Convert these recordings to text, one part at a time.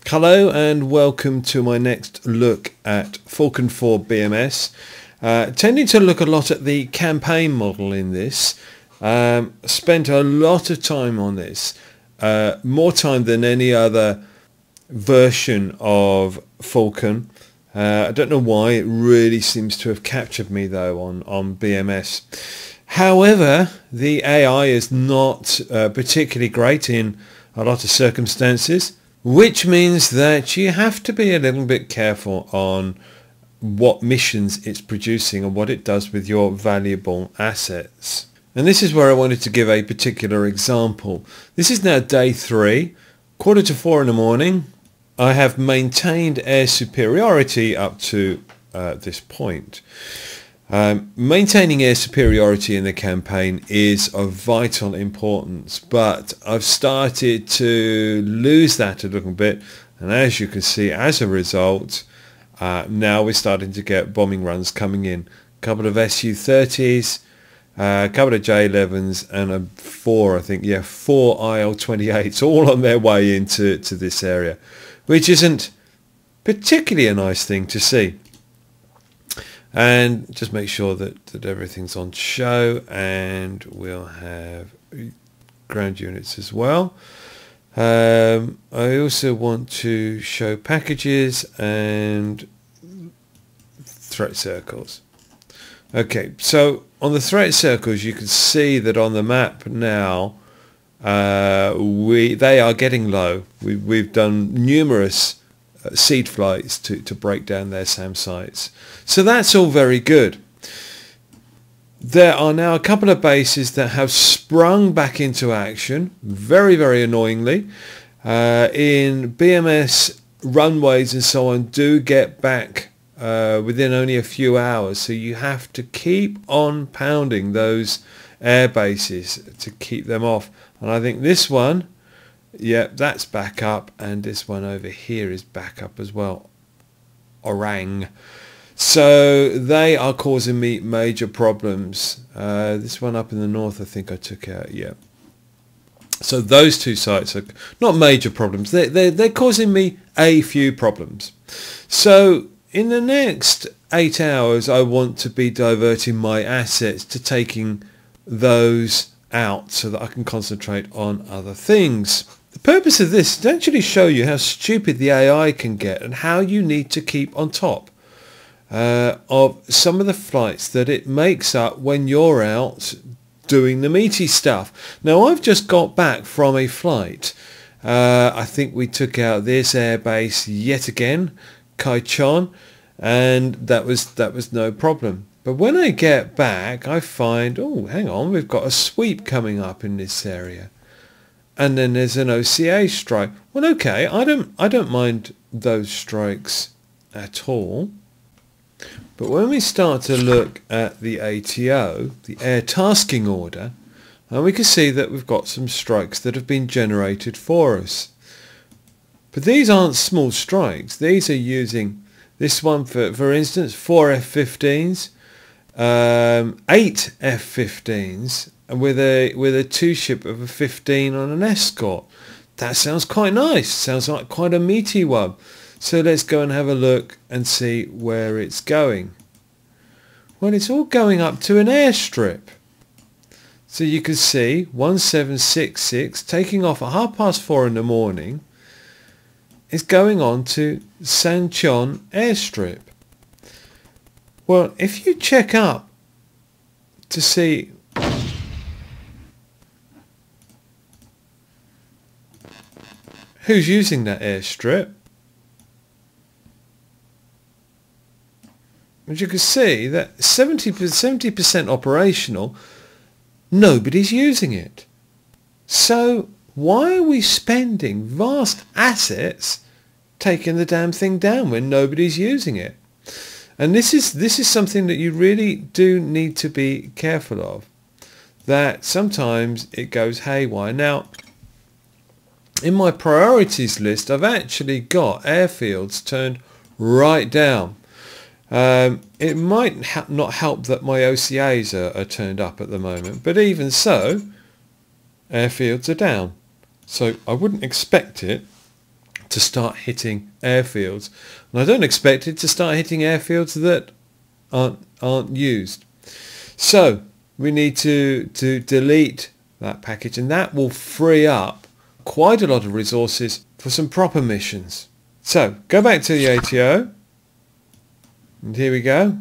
Hello and welcome to my next look at Falcon 4 BMS. Tending to look a lot at the campaign model in this. Spent a lot of time on this, more time than any other version of Falcon. I don't know why, it really seems to have captured me though on BMS. However, the AI is not particularly great in a lot of circumstances, which means that you have to be a little bit careful on what missions it's producing and what it does with your valuable assets. And this is where I wanted to give a particular example. This is now day 3, 3:45 in the morning. I have maintained air superiority up to this point. Maintaining air superiority in the campaign is of vital importance, but I've started to lose that a little bit, and as you can see, as a result, now we're starting to get bombing runs coming in. A couple of Su-30s, a couple of J-11s, and four IL-28s all on their way into this area, which isn't particularly a nice thing to see. And just make sure that everything's on show, and we'll have ground units as well. I also want to show packages and threat circles. Okay, so on the threat circles you can see that on the map now they are getting low. We've done numerous seed flights to break down their SAM sites. So that's all very good. There are now a couple of bases that have sprung back into action, very, very annoyingly. In BMS, runways and so on do get back within only a few hours, so you have to keep on pounding those air bases to keep them off. And I think this one, yeah, that's back up, and this one over here is back up as well. Orang. So they are causing me major problems. This one up in the north I think I took out, yeah. So those two sites are not major problems. They're causing me a few problems. So in the next 8 hours I want to be diverting my assets to taking those out so that I can concentrate on other things. The purpose of this is to actually show you how stupid the AI can get and how you need to keep on top of some of the flights that it makes up when you're out doing the meaty stuff. Now I've just got back from a flight. I think we took out this airbase yet again, Kaichon, and that was no problem. But when I get back I find, oh hang on, we've got a sweep coming up in this area. And then there's an OCA strike. Well, okay, I don't mind those strikes at all. But when we start to look at the ATO, the air tasking order, and we can see that we've got some strikes that have been generated for us. But these aren't small strikes. These are using this one for instance, 4 F-15s, 8 F-15s, and with a 2-ship of a 15 on an escort. That sounds quite nice. Sounds like quite a meaty one. So let's go and have a look and see where it's going. Well, it's all going up to an airstrip. So you can see 1766 taking off at 4:30 in the morning is going on to Sancheon airstrip. Well, if you check up to see who's using that airstrip, as you can see that 70% operational, nobody's using it. So why are we spending vast assets taking the damn thing down when nobody's using it? And this is something that you really do need to be careful of, that sometimes it goes haywire. Now in my priorities list I've actually got airfields turned right down. It might not help that my OCAs are turned up at the moment, but even so, airfields are down. So I wouldn't expect it to start hitting airfields. And I don't expect it to start hitting airfields that aren't used. So we need to delete that package, and that will free up quite a lot of resources for some proper missions. So go back to the ATO, and here we go,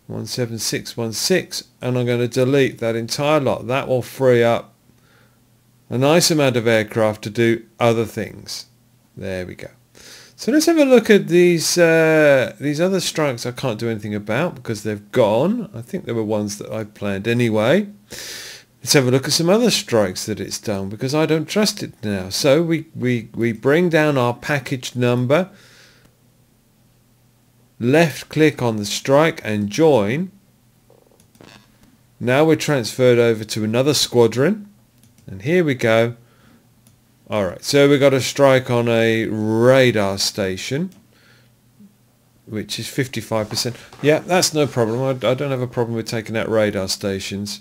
17616, and I'm going to delete that entire lot. That will free up a nice amount of aircraft to do other things. There we go. So let's have a look at these other strikes I can't do anything about because they've gone. I think there were ones that I planned anyway. Let's have a look at some other strikes that it's done because I don't trust it now. So we bring down our package number, left click on the strike and join. Now we're transferred over to another squadron, and here we go. Alright, so we've got a strike on a radar station, which is 55%. Yeah, that's no problem. I don't have a problem with taking out radar stations.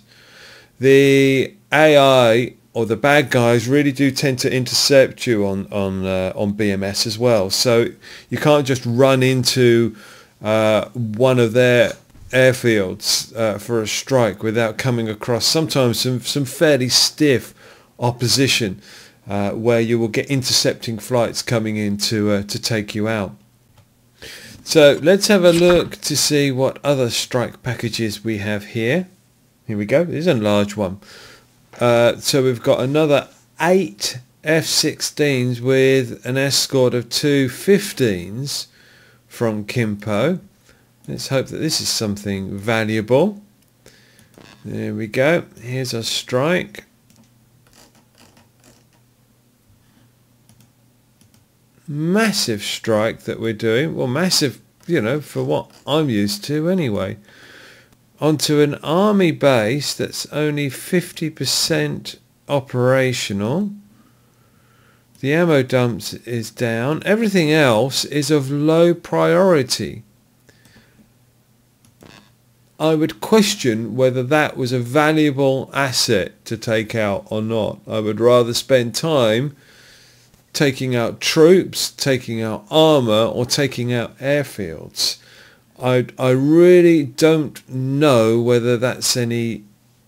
The AI or the bad guys really do tend to intercept you on BMS as well. So you can't just run into one of their airfields for a strike without coming across sometimes some fairly stiff opposition. Where you will get intercepting flights coming in to take you out. So let's have a look to see what other strike packages we have here. Here we go. This is a large one. So we've got another 8 F-16s with an escort of 2 F-15s from Kimpo. Let's hope that this is something valuable. There we go. Here's a strike. Massive strike that we're doing. Well, massive, you know, for what I'm used to anyway. Onto an army base that's only 50% operational. The ammo dumps is down. Everything else is of low priority. I would question whether that was a valuable asset to take out or not. I would rather spend time taking out troops, taking out armour, or taking out airfields. I really don't know whether that's any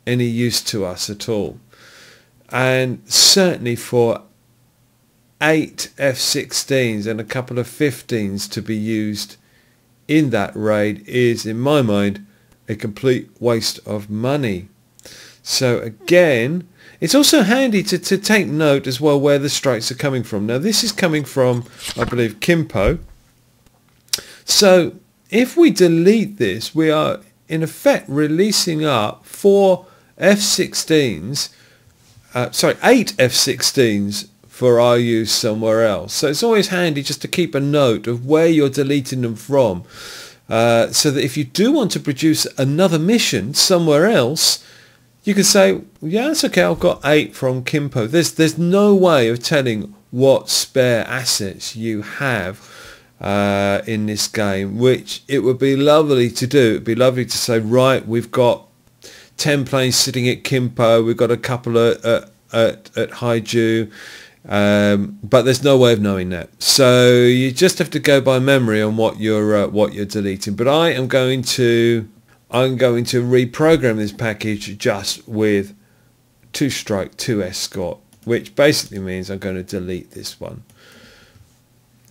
use to us at all. And certainly for 8 F-16s and a couple of F-15s to be used in that raid is, in my mind, a complete waste of money. So again, it's also handy to take note as well where the strikes are coming from. Now this is coming from, I believe, Kimpo. So if we delete this, we are in effect releasing up 4 F-16s, 8 F-16s for our use somewhere else. So it's always handy just to keep a note of where you're deleting them from, so that if you do want to produce another mission somewhere else, you can say, yeah, it's okay, I've got 8 from Kimpo. There's no way of telling what spare assets you have in this game, which it would be lovely to do. It would be lovely to say, right, we've got 10 planes sitting at Kimpo, we've got a couple at Haiju, but there's no way of knowing that. So you just have to go by memory on what you're deleting. But I'm going to reprogram this package just with 2 strike, 2 escort, which basically means I'm going to delete this one.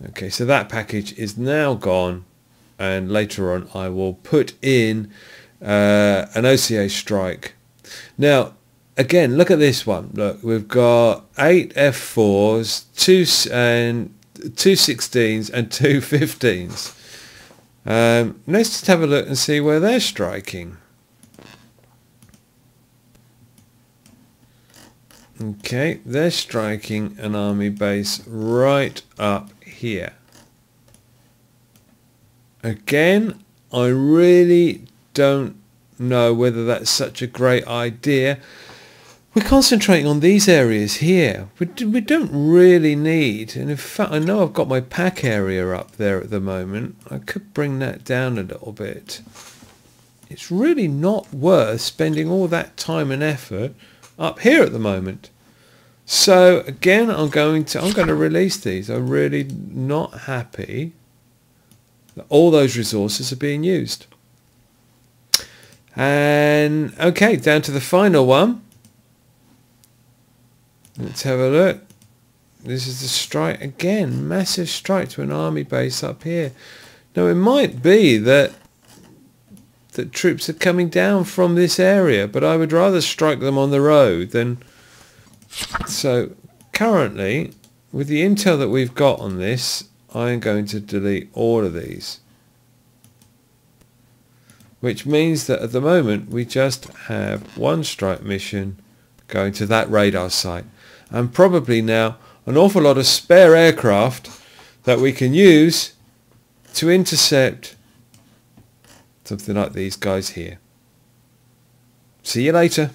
Okay, so that package is now gone, and later on I will put in an OCA strike. Now, again, look at this one. Look, we've got 8 F4s, 2 16s, and 2 15s. Let's just have a look and see where they're striking. Okay, they're striking an army base right up here. Again, I really don't know whether that's such a great idea. We're concentrating on these areas here. We don't really need, and in fact I know I've got my pack area up there at the moment. I could bring that down a little bit. It's really not worth spending all that time and effort up here at the moment. So again, I'm going to release these. I'm really not happy that all those resources are being used. And okay, down to the final one. Let's have a look. This is the strike again, massive strike to an army base up here. Now it might be that troops are coming down from this area, but I would rather strike them on the road than. So currently, with the intel that we've got on this, I am going to delete all of these. Which means that at the moment we just have one strike mission going to that radar site. And probably now an awful lot of spare aircraft that we can use to intercept something like these guys here. See you later.